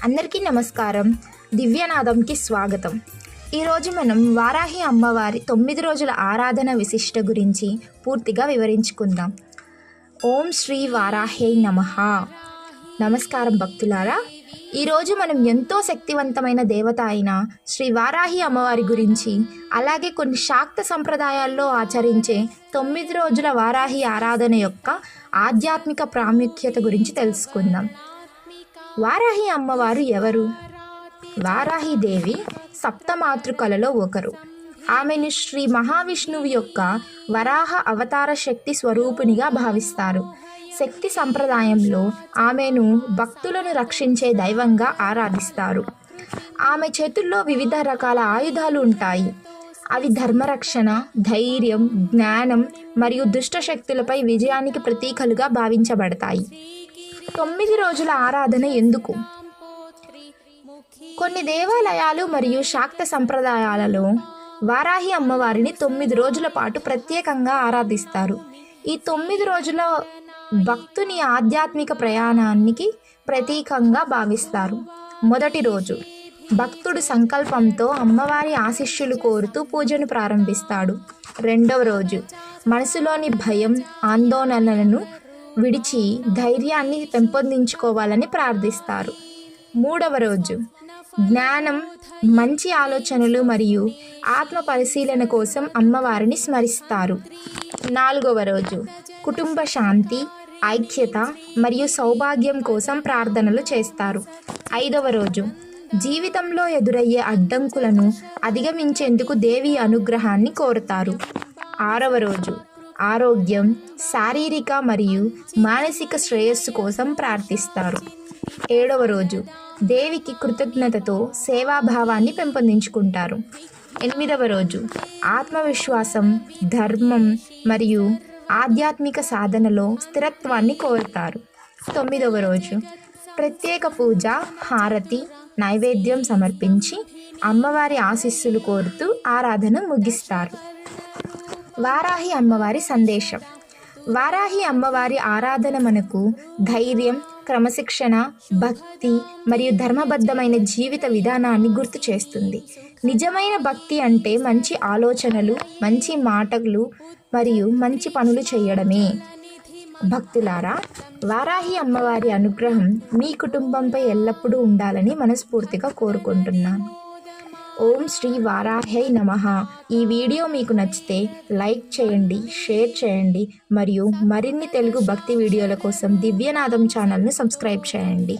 అందరికీ నమస్కారం. దివ్యనాదంకి స్వాగతం. ఈరోజు మనం వారాహి అమ్మవారి 9 రోజుల ఆరాధన విశిష్ట గురించి పూర్తిగా వివరించుకుందాం. ఓం శ్రీ వారాహే నమః. నమస్కారం భక్తులారా. ఈరోజు మనం ఎంతో శక్తివంతమైన దేవత అయిన శ్రీ వారాహి అమ్మవారి గురించి, అలాగే కొన్ని శాక్త సంప్రదాయాల్లో ఆచరించే 9 రోజుల వారాహి ఆరాధన యొక్క ఆధ్యాత్మిక ప్రాముఖ్యత గురించి తెలుసుకుందాం. వారాహి అమ్మవారు ఎవరు? వారాహిదేవి సప్తమాతృకలలో ఒకరు. ఆమెను శ్రీ మహావిష్ణువు యొక్క వరాహ అవతార శక్తి స్వరూపిణిగా భావిస్తారు. శక్తి సంప్రదాయంలో ఆమెను భక్తులను రక్షించే దైవంగా ఆరాధిస్తారు. ఆమె చేతుల్లో వివిధ రకాల ఆయుధాలు ఉంటాయి. అవి ధర్మరక్షణ, ధైర్యం, జ్ఞానం మరియు దుష్ట శక్తులపై విజయానికి ప్రతీకలుగా భావించబడతాయి. 9 రోజుల ఆరాధన ఎందుకు? కొన్ని దేవాలయాలు మరియు శాక్త సంప్రదాయాలలో వారాహి అమ్మవారిని 9 రోజుల పాటు ప్రత్యేకంగా ఆరాధిస్తారు. ఈ 9 రోజుల భక్తుని ఆధ్యాత్మిక ప్రయాణానికి ప్రతీకంగా భావిస్తారు. మొదటి రోజు భక్తుడు సంకల్పంతో అమ్మవారి ఆశీస్సులు కోరుతూ పూజను ప్రారంభిస్తాడు. రెండవ రోజు మనసులోని భయం, ఆందోళనలను విడిచి ధైర్యాన్ని పెంపొందించుకోవాలని ప్రార్థిస్తారు. మూడవ రోజు జ్ఞానం, మంచి ఆలోచనలు మరియు ఆత్మ పరిశీలన కోసం అమ్మవారిని స్మరిస్తారు. నాలుగవ రోజు కుటుంబ శాంతి, ఐక్యత మరియు సౌభాగ్యం కోసం ప్రార్థనలు చేస్తారు. ఐదవ రోజు జీవితంలో ఎదురయ్యే అడ్డంకులను అధిగమించేందుకు దేవి అనుగ్రహాన్ని కోరుతారు. ఆరవ రోజు ఆరోగ్యం, శారీరక మరియు మానసిక శ్రేయస్సు కోసం ప్రార్థిస్తారు. ఏడవ రోజు దేవికి కృతజ్ఞతతో సేవాభావాన్ని పెంపొందించుకుంటారు. ఎనిమిదవ రోజు ఆత్మవిశ్వాసం, ధర్మం మరియు ఆధ్యాత్మిక సాధనలో స్థిరత్వాన్ని కోరుతారు. తొమ్మిదవ రోజు ప్రత్యేక పూజ, హారతి, నైవేద్యం సమర్పించి అమ్మవారి ఆశీస్సులు కోరుతూ ఆరాధన ముగిస్తారు. వారాహి అమ్మవారి సందేశం. వారాహి అమ్మవారి ఆరాధన మనకు ధైర్యం, క్రమశిక్షణ, భక్తి మరియు ధర్మబద్ధమైన జీవిత విధానాన్ని గుర్తు చేస్తుంది. నిజమైన భక్తి అంటే మంచి ఆలోచనలు, మంచి మాటలు మరియు మంచి పనులు చేయడమే. భక్తులారా, వారాహి అమ్మవారి అనుగ్రహం మీ కుటుంబంపై ఎల్లప్పుడూ ఉండాలని మనస్ఫూర్తిగా కోరుకుంటున్నాను. ఓం శ్రీ వారాహై నమః. ఈ వీడియో మీకు నచ్చితే లైక్ చేయండి, షేర్ చేయండి మరియు మరిన్ని తెలుగు భక్తి వీడియోల కోసం దివ్యనాదం ఛానల్ను సబ్స్క్రైబ్ చేయండి.